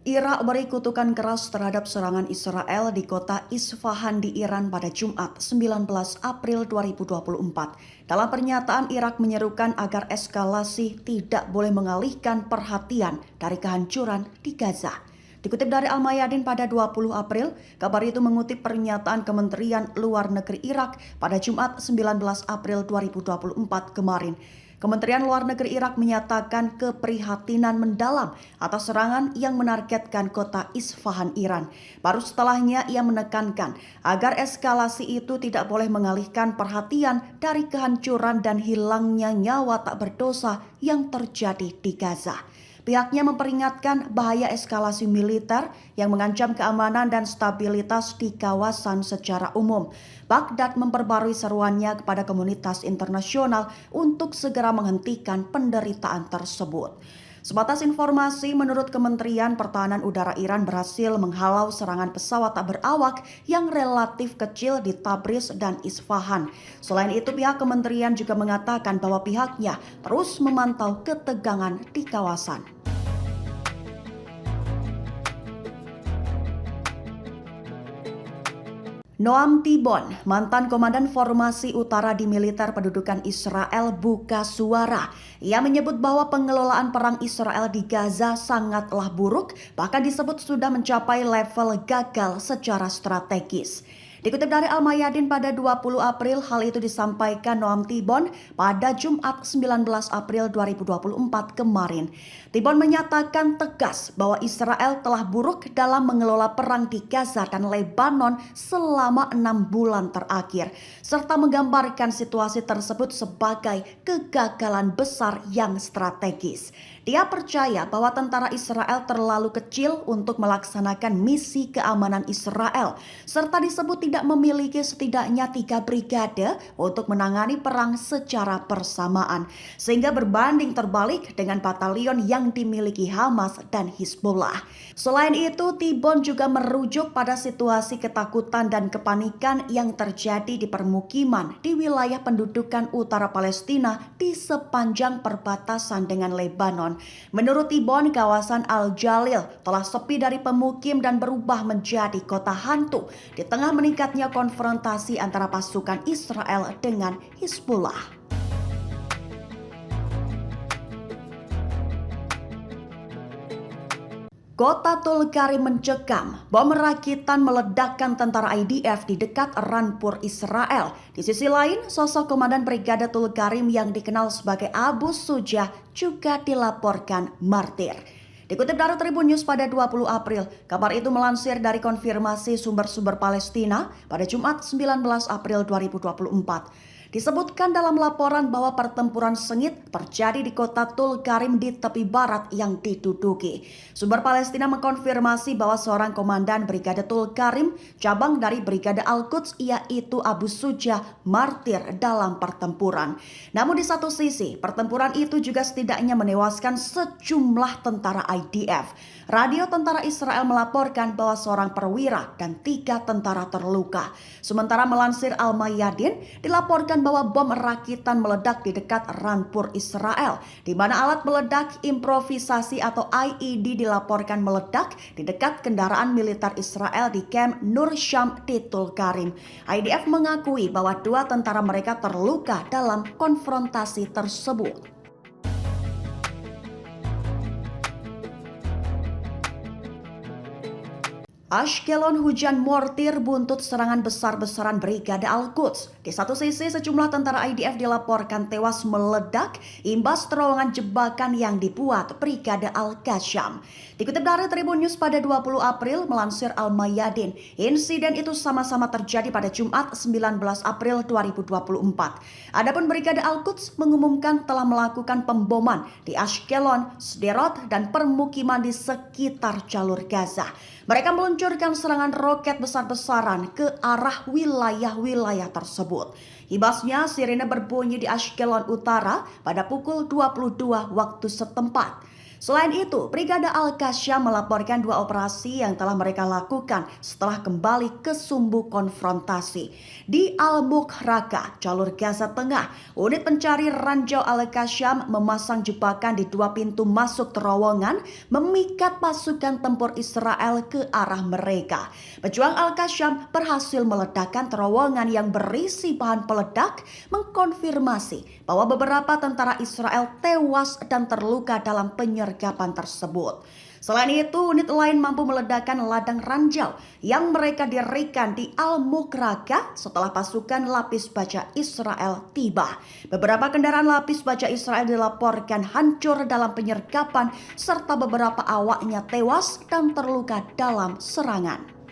Irak beri kutukan keras terhadap serangan Israel di kota Isfahan di Iran pada Jumat 19 April 2024. Dalam pernyataan, Irak menyerukan agar eskalasi tidak boleh mengalihkan perhatian dari kehancuran di Gaza. Dikutip dari Al-Mayadin pada 20 April, kabar itu mengutip pernyataan Kementerian Luar Negeri Irak pada Jumat 19 April 2024 kemarin. Kementerian Luar Negeri Irak menyatakan keprihatinan mendalam atas serangan yang menargetkan kota Isfahan, Iran. Baru setelahnya ia menekankan agar eskalasi itu tidak boleh mengalihkan perhatian dari kehancuran dan hilangnya nyawa tak berdosa yang terjadi di Gaza. Pihaknya memperingatkan bahaya eskalasi militer yang mengancam keamanan dan stabilitas di kawasan secara umum. Baghdad memperbarui seruannya kepada komunitas internasional untuk segera menghentikan penderitaan tersebut. Sebatas informasi, menurut Kementerian Pertahanan Udara Iran berhasil menghalau serangan pesawat tak berawak yang relatif kecil di Tabriz dan Isfahan. Selain itu, pihak kementerian juga mengatakan bahwa pihaknya terus memantau ketegangan di kawasan. Noam Tibon, mantan komandan formasi utara di militer pendudukan Israel, buka suara. Ia menyebut bahwa pengelolaan perang Israel di Gaza sangatlah buruk, bahkan disebut sudah mencapai level gagal secara strategis. Dikutip dari Al-Mayadin pada 20 April, hal itu disampaikan Noam Tibon pada Jumat 19 April 2024 kemarin. Tibon menyatakan tegas bahwa Israel telah buruk dalam mengelola perang di Gaza dan Lebanon selama 6 bulan terakhir, serta menggambarkan situasi tersebut sebagai kegagalan besar yang strategis. Dia percaya bahwa tentara Israel terlalu kecil untuk melaksanakan misi keamanan Israel, serta disebut tidak memiliki setidaknya 3 brigade untuk menangani perang secara bersamaan, sehingga berbanding terbalik dengan batalion yang dimiliki Hamas dan Hizbullah. Selain itu, Tibon juga merujuk pada situasi ketakutan dan kepanikan yang terjadi di permukiman di wilayah pendudukan utara Palestina di sepanjang perbatasan dengan Lebanon. Menurut Tibon, kawasan Al-Jalil telah sepi dari pemukim dan berubah menjadi kota hantu di tengah meningkatnya konfrontasi antara pasukan Israel dengan Hizbullah. Kota Tulkarim mencekam, bom rakitan meledakkan tentara IDF di dekat Ranpur, Israel. Di sisi lain, sosok komandan Brigade Tulkarim yang dikenal sebagai Abu Sujah juga dilaporkan martir. Dikutip dari Tribun News pada 20 April, kabar itu melansir dari konfirmasi sumber-sumber Palestina pada Jumat 19 April 2024. Disebutkan dalam laporan bahwa pertempuran sengit terjadi di kota Tulkarim di tepi barat yang diduduki. Sumber Palestina mengkonfirmasi bahwa seorang komandan Brigade Tulkarim, cabang dari Brigade Al-Quds, yaitu Abu Sujah, martir dalam pertempuran. Namun di satu sisi, pertempuran itu juga setidaknya menewaskan sejumlah tentara IDF. Radio tentara Israel melaporkan bahwa seorang perwira dan 3 tentara terluka. Sementara melansir Al-Mayadin, dilaporkan bahwa bom rakitan meledak di dekat Ranpur, Israel, di mana alat meledak improvisasi atau IED dilaporkan meledak di dekat kendaraan militer Israel di Camp Nur Sham di Tulkarim. IDF mengakui bahwa 2 tentara mereka terluka dalam konfrontasi tersebut. Ashkelon, hujan mortir buntut serangan besar-besaran Brigade Al-Quds. Di satu sisi, sejumlah tentara IDF dilaporkan tewas meledak imbas terowongan jebakan yang dibuat Brigade Al-Qassam. Dikutip dari Tribun News pada 20 April, melansir Al-Mayadin, insiden itu sama-sama terjadi pada Jumat 19 April 2024. Adapun Brigade Al-Quds mengumumkan telah melakukan pemboman di Ashkelon, Sderot, dan permukiman di sekitar jalur Gaza. Mereka meluncurkan serangan roket besar-besaran ke arah wilayah-wilayah tersebut. Ibasnya sirine berbunyi di Ashkelon Utara pada pukul 22 waktu setempat. Selain itu, Brigada Al-Qassam melaporkan 2 operasi yang telah mereka lakukan setelah kembali ke sumbu konfrontasi. Di Al-Mukraka, jalur Gaza Tengah, unit pencari ranjau Al-Qassam memasang jebakan di 2 pintu masuk terowongan, memikat pasukan tempur Israel ke arah mereka. Pejuang Al-Qassam berhasil meledakkan terowongan yang berisi bahan peledak, mengkonfirmasi bahwa beberapa tentara Israel tewas dan terluka dalam penyergapan tersebut. Selain itu, unit lain mampu meledakkan ladang ranjau yang mereka dirikan di Al-Mukraka setelah pasukan lapis baja Israel tiba. Beberapa kendaraan lapis baja Israel dilaporkan hancur dalam penyergapan serta beberapa awaknya tewas dan terluka dalam serangan.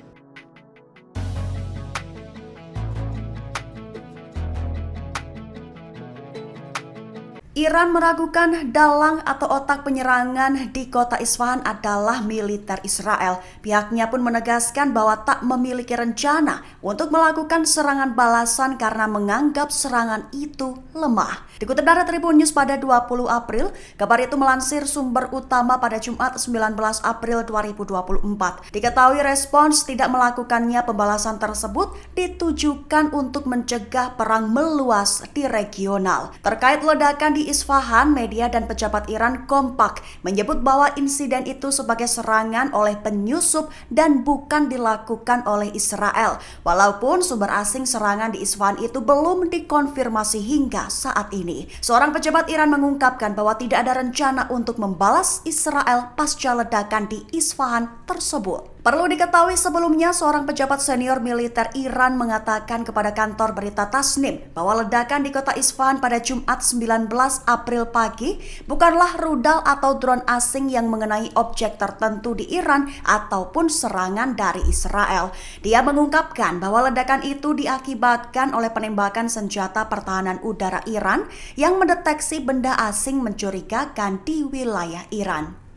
Iran meragukan dalang atau otak penyerangan di kota Isfahan adalah militer Israel. Pihaknya pun menegaskan bahwa tak memiliki rencana untuk melakukan serangan balasan karena menganggap serangan itu lemah. Dikutip dari Tribun News pada 20 April, kabar itu melansir sumber utama pada Jumat 19 April 2024. Diketahui respons tidak melakukannya pembalasan tersebut ditujukan untuk mencegah perang meluas di regional. Terkait ledakan di Isfahan, media dan pejabat Iran kompak menyebut bahwa insiden itu sebagai serangan oleh penyusup dan bukan dilakukan oleh Israel. Walaupun sumber asing serangan di Isfahan itu belum dikonfirmasi hingga saat ini. Seorang pejabat Iran mengungkapkan bahwa tidak ada rencana untuk membalas Israel pasca ledakan di Isfahan tersebut. Perlu diketahui sebelumnya, seorang pejabat senior militer Iran mengatakan kepada kantor berita Tasnim bahwa ledakan di kota Isfahan pada Jumat 19 April pagi bukanlah rudal atau drone asing yang mengenai objek tertentu di Iran ataupun serangan dari Israel. Dia mengungkapkan bahwa ledakan itu diakibatkan oleh penembakan senjata pertahanan udara Iran yang mendeteksi benda asing mencurigakan di wilayah Iran.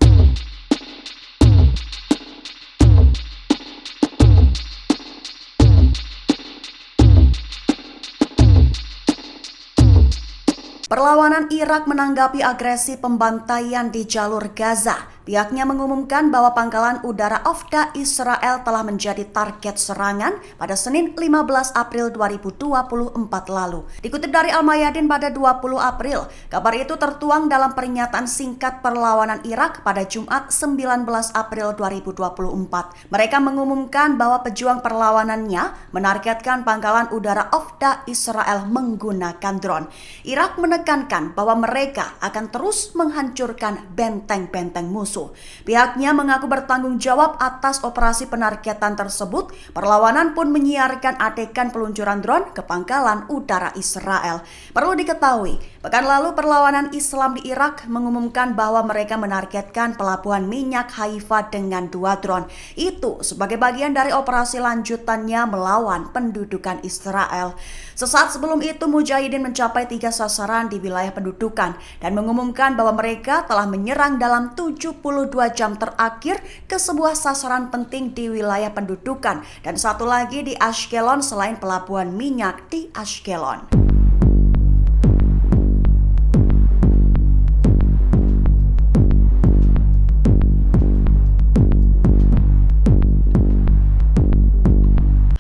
Perlawanan Irak menanggapi agresi pembantaian di jalur Gaza. Pihaknya mengumumkan bahwa pangkalan udara Ofda Israel telah menjadi target serangan pada Senin 15 April 2024 lalu. Dikutip dari Al-Mayadin pada 20 April, kabar itu tertuang dalam pernyataan singkat perlawanan Irak pada Jumat 19 April 2024. Mereka mengumumkan bahwa pejuang perlawanannya menargetkan pangkalan udara Ofda Israel menggunakan drone. Irak menekankan bahwa mereka akan terus menghancurkan benteng-benteng musuh. Pihaknya mengaku bertanggung jawab atas operasi penargetan tersebut. Perlawanan pun menyiarkan adegan peluncuran drone ke pangkalan udara Israel. Perlu diketahui, pekan lalu perlawanan Islam di Irak mengumumkan bahwa mereka menargetkan pelabuhan minyak Haifa dengan 2 drone. Itu sebagai bagian dari operasi lanjutannya melawan pendudukan Israel. Sesaat sebelum itu, Mujahidin mencapai 3 sasaran di wilayah pendudukan dan mengumumkan bahwa mereka telah menyerang dalam 72 jam terakhir ke sebuah sasaran penting di wilayah pendudukan dan satu lagi di Ashkelon selain pelabuhan minyak di Ashkelon.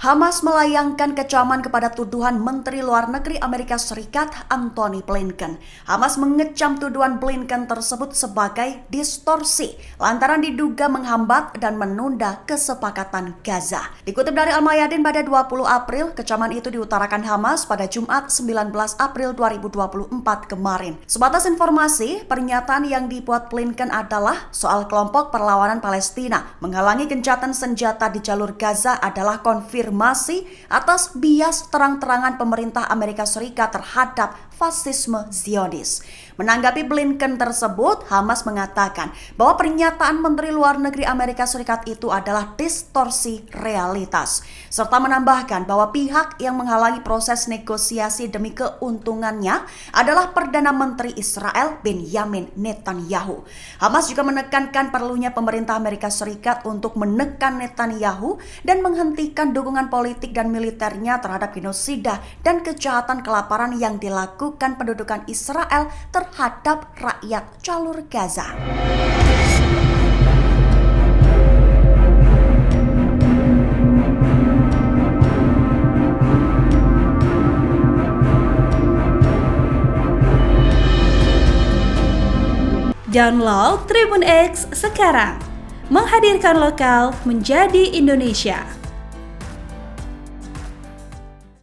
Hamas melayangkan kecaman kepada tuduhan Menteri Luar Negeri Amerika Serikat Antony Blinken. Hamas mengecam tuduhan Blinken tersebut sebagai distorsi lantaran diduga menghambat dan menunda kesepakatan Gaza. Dikutip dari Al-Mayadin pada 20 April, kecaman itu diutarakan Hamas pada Jumat 19 April 2024 kemarin. Sebatas informasi, pernyataan yang dibuat Blinken adalah soal kelompok perlawanan Palestina menghalangi gencatan senjata di jalur Gaza adalah konfirmasi atas bias terang-terangan pemerintah Amerika Serikat terhadap fasisme Zionis. Menanggapi Blinken tersebut, Hamas mengatakan bahwa pernyataan Menteri Luar Negeri Amerika Serikat itu adalah distorsi realitas, serta menambahkan bahwa pihak yang menghalangi proses negosiasi demi keuntungannya adalah Perdana Menteri Israel Benjamin Netanyahu. Hamas juga menekankan perlunya pemerintah Amerika Serikat untuk menekan Netanyahu dan menghentikan dukungan politik dan militernya terhadap genosida dan kejahatan kelaparan yang dilakukan pendudukan Israel terhadap rakyat jalur Gaza. Download Tribun X sekarang. Menghadirkan lokal menjadi Indonesia.